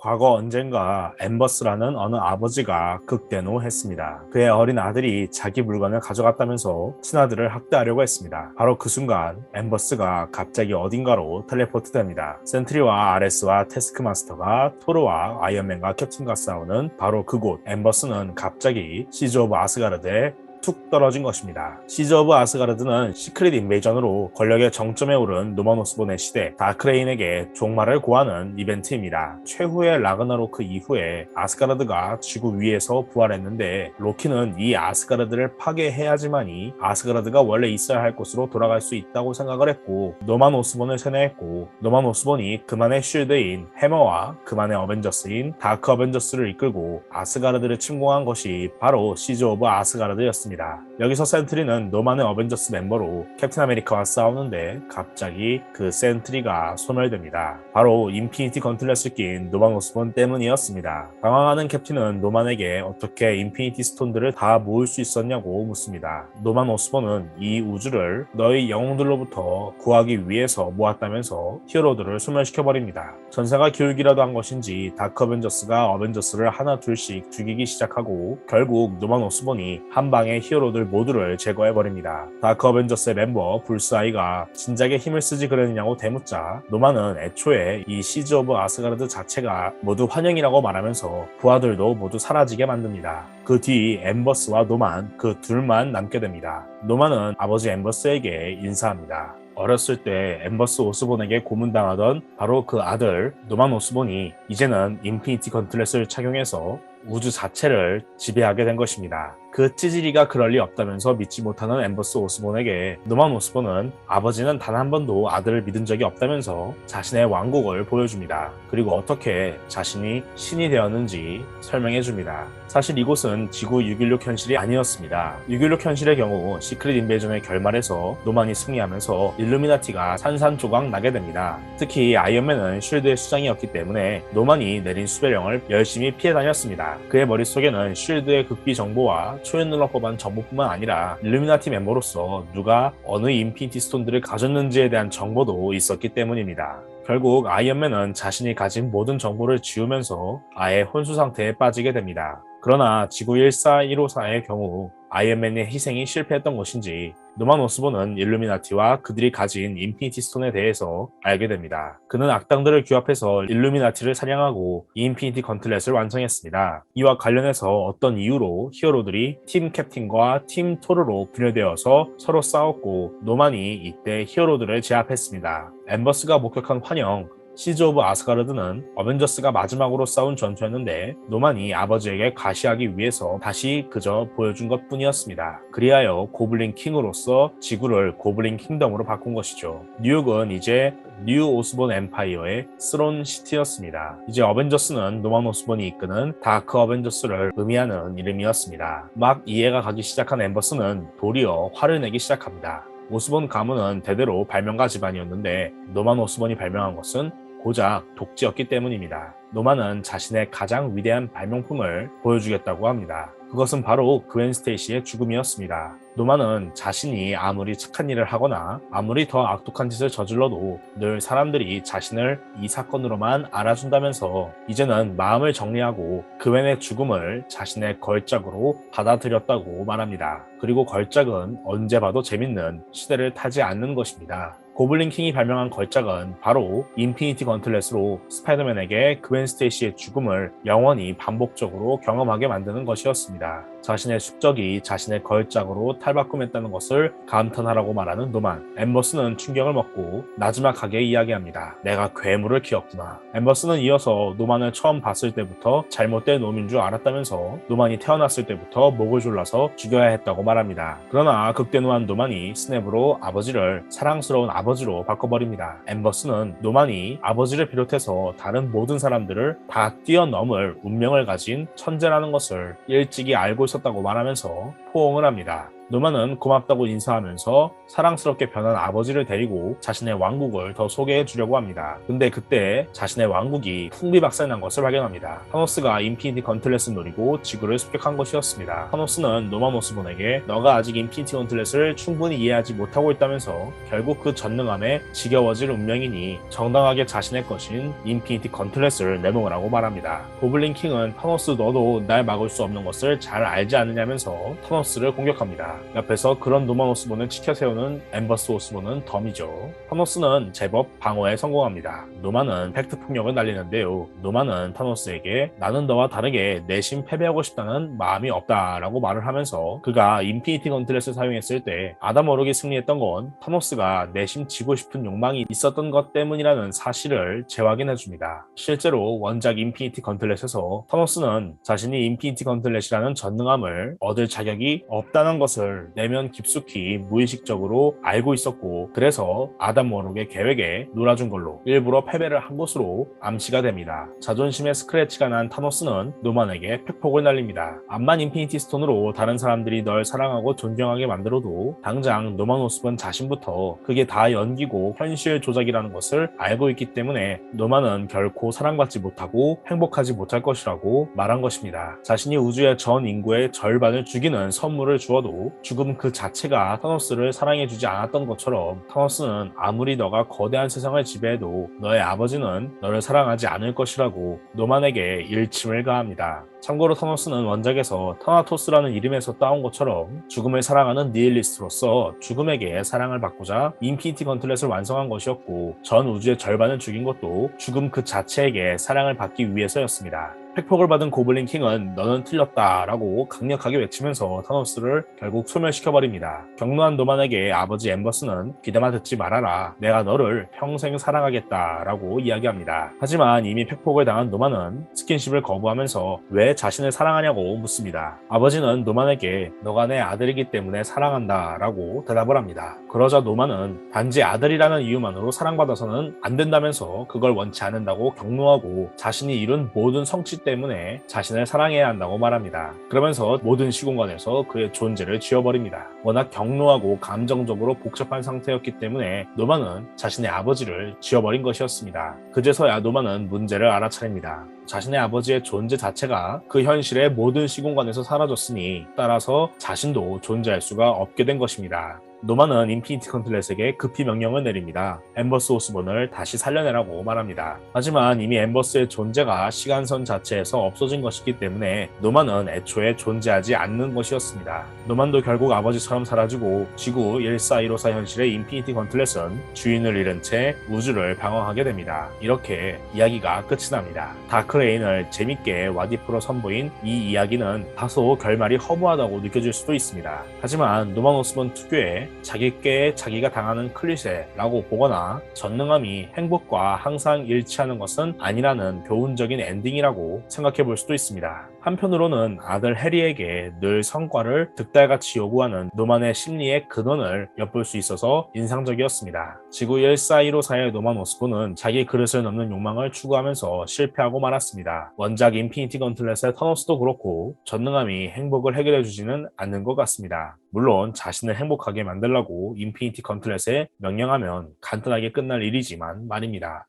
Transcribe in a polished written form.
과거 언젠가 엠버스라는 어느 아버지가 극대노했습니다. 그의 어린 아들이 자기 물건을 가져갔다면서 친아들을 학대하려고 했습니다. 바로 그 순간 엠버스가 갑자기 어딘가로 텔레포트 됩니다. 센트리와 아레스와 태스크마스터가 토르와 아이언맨과 캡틴과 싸우는 바로 그곳. 엠버스는 갑자기 시즈 오브 아스가르드에 툭 떨어진 것입니다. 시즈 오브 아스가르드는 시크릿 인베이전으로 권력의 정점에 오른 노만 오스본의 시대 다크레인에게 종말을 고하는 이벤트입니다. 최후의 라그나로크 이후에 아스가르드가 지구 위에서 부활했는데 로키는 이 아스가르드를 파괴해야지만이 아스가르드가 원래 있어야 할 곳으로 돌아갈 수 있다고 생각을 했고 노만 오스본을 세뇌했고 노만 오스본이 그만의 쉴드인 해머와 그만의 어벤져스인 다크 어벤져스를 이끌고 아스가르드를 침공한 것이 바로 시즈 오브 아스가르드였습니다. 여기서 센트리는 노만의 어벤져스 멤버로 캡틴 아메리카와 싸우는데 갑자기 그 센트리가 소멸됩니다. 바로 인피니티 건틀렛을 낀 노만 오스본 때문이었습니다. 당황하는 캡틴은 노만에게 어떻게 인피니티 스톤들을 다 모을 수 있었냐고 묻습니다. 노만 오스본은 이 우주를 너희 영웅들로부터 구하기 위해서 모았다면서 히어로들을 소멸시켜버립니다. 전사가 기울기라도 한 것인지 다크 어벤져스가 어벤져스를 하나 둘씩 죽이기 시작하고 결국 노만 오스본이 한 방에 히어로들 모두를 제거해버립니다. 다크 어벤져스의 멤버 불스아이가 진작에 힘을 쓰지 그랬느냐고 대묻자 노만은 애초에 이 시즈 오브 아스가르드 자체가 모두 환영이라고 말하면서 부하들도 모두 사라지게 만듭니다. 그 뒤 엠버스와 노만 그 둘만 남게 됩니다. 노만은 아버지 엠버스에게 인사합니다. 어렸을 때 엠버스 오스본에게 고문당하던 바로 그 아들 노만 오스본이 이제는 인피니티 건틀렛을 착용해서 우주 자체를 지배하게 된 것입니다. 그 찌질이가 그럴 리 없다면서 믿지 못하는 엠버스 오스본에게 노만 오스본은 아버지는 단 한 번도 아들을 믿은 적이 없다면서 자신의 왕국을 보여줍니다. 그리고 어떻게 자신이 신이 되었는지 설명해줍니다. 사실 이곳은 지구 616 현실이 아니었습니다. 616 현실의 경우 시크릿 인베이전의 결말에서 노만이 승리하면서 일루미나티가 산산조각 나게 됩니다. 특히 아이언맨은 쉴드의 수장이었기 때문에 노만이 내린 수배령을 열심히 피해 다녔습니다. 그의 머릿속에는 쉴드의 극비 정보와 초연눌러 법한 정보뿐만 아니라 일루미나티 멤버로서 누가 어느 인피니티 스톤들을 가졌는지에 대한 정보도 있었기 때문입니다. 결국 아이언맨은 자신이 가진 모든 정보를 지우면서 아예 혼수 상태에 빠지게 됩니다. 그러나 지구 14154의 경우 아이언맨의 희생이 실패했던 것인지 노만 오스본은 일루미나티와 그들이 가진 인피니티 스톤에 대해서 알게 됩니다. 그는 악당들을 규합해서 일루미나티를 사냥하고 인피니티 건틀렛을 완성했습니다. 이와 관련해서 어떤 이유로 히어로들이 팀 캡틴과 팀 토르로 분열되어서 서로 싸웠고 노만이 이때 히어로들을 제압했습니다. 엠버스가 목격한 환영 시즈 오브 아스가르드는 어벤져스가 마지막으로 싸운 전투였는데 노만이 아버지에게 가시하기 위해서 다시 그저 보여준 것 뿐이었습니다. 그리하여 고블린 킹으로서 지구를 고블린 킹덤으로 바꾼 것이죠. 뉴욕은 이제 뉴 오스본 엠파이어의 스론 시티였습니다. 이제 어벤져스는 노만 오스본이 이끄는 다크 어벤져스를 의미하는 이름이었습니다. 막 이해가 가기 시작한 엠버스는 도리어 화를 내기 시작합니다. 오스본 가문은 대대로 발명가 집안이었는데 노만 오스본이 발명한 것은 고작 독지였기 때문입니다. 노만은 자신의 가장 위대한 발명품을 보여주겠다고 합니다. 그것은 바로 그웬 스테이시의 죽음이었습니다. 노만은 자신이 아무리 착한 일을 하거나 아무리 더 악독한 짓을 저질러도 늘 사람들이 자신을 이 사건으로만 알아준다면서 이제는 마음을 정리하고 그웬의 죽음을 자신의 걸작으로 받아들였다고 말합니다. 그리고 걸작은 언제 봐도 재밌는 시대를 타지 않는 것입니다. 고블린 킹이 발명한 걸작은 바로 인피니티 건틀렛으로 스파이더맨에게 그웬 스테이시의 죽음을 영원히 반복적으로 경험하게 만드는 것이었습니다. 자신의 숙적이 자신의 걸작으로 탈바꿈했다는 것을 감탄하라고 말하는 노만. 엠버스는 충격을 먹고 나지막하게 이야기합니다. 내가 괴물을 키웠구나. 엠버스는 이어서 노만을 처음 봤을 때부터 잘못된 놈인 줄 알았다면서 노만이 태어났을 때부터 목을 졸라서 죽여야 했다고 말합니다. 그러나 극대노한 노만이 스냅으로 아버지를 사랑스러운 아버지로 바꿔버립니다. 엠버스는 노만이 아버지를 비롯해서 다른 모든 사람들을 다 뛰어넘을 운명을 가진 천재라는 것을 일찍이 알고 있었다고 말하면서 포옹을 합니다. 노만은 고맙다고 인사하면서 사랑스럽게 변한 아버지를 데리고 자신의 왕국을 더 소개해 주려고 합니다. 근데 그때 자신의 왕국이 풍비박산난 것을 발견합니다. 타노스가 인피니티 건틀렛을 노리고 지구를 습격한 것이었습니다. 타노스는 노만 오스본에게 너가 아직 인피니티 건틀렛을 충분히 이해하지 못하고 있다면서 결국 그 전능함에 지겨워질 운명이니 정당하게 자신의 것인 인피니티 건틀렛을 내놓으라고 말합니다. 고블린 킹은 타노스 너도 날 막을 수 없는 것을 잘 알지 않느냐면서 타노스를 공격합니다. 옆에서 그런 노만 오스본을 지켜세우는 엠버스 오스본은 덤이죠. 타노스는 제법 방어에 성공합니다. 노만은 팩트 폭력을 날리는데요. 노만은 타노스에게 나는 너와 다르게 내심 패배하고 싶다는 마음이 없다라고 말을 하면서 그가 인피니티 건틀렛을 사용했을 때 아담어록이 승리했던 건 타노스가 내심 지고 싶은 욕망이 있었던 것 때문이라는 사실을 재확인해줍니다. 실제로 원작 인피니티 건틀렛에서 타노스는 자신이 인피니티 건틀렛이라는 전능함을 얻을 자격이 없다는 것을 내면 깊숙이 무의식적으로 알고 있었고 그래서 아담워록의 계획에 놀아준 걸로 일부러 패배를 한 것으로 암시가 됩니다. 자존심에 스크래치가 난 타노스는 노만에게 팩폭을 날립니다. 암만 인피니티 스톤으로 다른 사람들이 널 사랑하고 존경하게 만들어도 당장 노만 오스본 자신부터 그게 다 연기고 현실 조작이라는 것을 알고 있기 때문에 노만은 결코 사랑받지 못하고 행복하지 못할 것이라고 말한 것입니다. 자신이 우주의 전 인구의 절반을 죽이는 선물을 주어도 죽음 그 자체가 타노스를 사랑해주지 않았던 것처럼 타노스는 아무리 너가 거대한 세상을 지배해도 너의 아버지는 너를 사랑하지 않을 것이라고 노만에게 일침을 가합니다. 참고로 타노스는 원작에서 타나토스라는 이름에서 따온 것처럼 죽음을 사랑하는 니힐리스트로서 죽음에게 사랑을 받고자 인피니티 건틀렛을 완성한 것이었고 전 우주의 절반을 죽인 것도 죽음 그 자체에게 사랑을 받기 위해서였습니다. 팩폭을 받은 고블린 킹은 너는 틀렸다 라고 강력하게 외치면서 타노스를 결국 소멸시켜버립니다. 격노한 노만에게 아버지 엠버스는 귀담아 듣지 말아라. 내가 너를 평생 사랑하겠다 라고 이야기합니다. 하지만 이미 팩폭을 당한 노만은 스킨십을 거부하면서 왜 자신을 사랑하냐고 묻습니다. 아버지는 노만에게 너가 내 아들이기 때문에 사랑한다 라고 대답을 합니다. 그러자 노만은 단지 아들이라는 이유만으로 사랑받아서는 안 된다면서 그걸 원치 않는다고 격노하고 자신이 이룬 모든 성취 때문에 자신을 사랑해야 한다고 말합니다. 그러면서 모든 시공간에서 그의 존재를 지워버립니다. 워낙 격노하고 감정적으로 복잡한 상태였기 때문에 노만은 자신의 아버지를 지워버린 것이었습니다. 그제서야 노만은 문제를 알아차립니다. 자신의 아버지의 존재 자체가 그 현실의 모든 시공간에서 사라졌으니 따라서 자신도 존재할 수가 없게 된 것입니다. 노만은 인피니티 컨틀렛에게 급히 명령을 내립니다. 엠버스 오스본을 다시 살려내라고 말합니다. 하지만 이미 엠버스의 존재가 시간선 자체에서 없어진 것이기 때문에 노만은 애초에 존재하지 않는 것이었습니다. 노만도 결국 아버지처럼 사라지고 지구 14154 현실의 인피니티 컨틀렛은 주인을 잃은 채 우주를 방황하게 됩니다. 이렇게 이야기가 끝이 납니다. 다크레인을 재밌게 와디프로 선보인 이 이야기는 다소 결말이 허무하다고 느껴질 수도 있습니다. 하지만 노만 오스본 특유의 자기께 자기가 당하는 클리셰라고 보거나 전능함이 행복과 항상 일치하는 것은 아니라는 교훈적인 엔딩이라고 생각해 볼 수도 있습니다. 한편으로는 아들 해리에게 늘 성과를 득달같이 요구하는 노만의 심리의 근원을 엿볼 수 있어서 인상적이었습니다. 지구 14154의 노만 오스본은 자기 그릇을 넘는 욕망을 추구하면서 실패하고 말았습니다. 원작 인피니티 건틀렛의 타노스도 그렇고 전능함이 행복을 해결해주지는 않는 것 같습니다. 물론 자신을 행복하게 만들라고 인피니티 건틀렛에 명령하면 간단하게 끝날 일이지만 말입니다.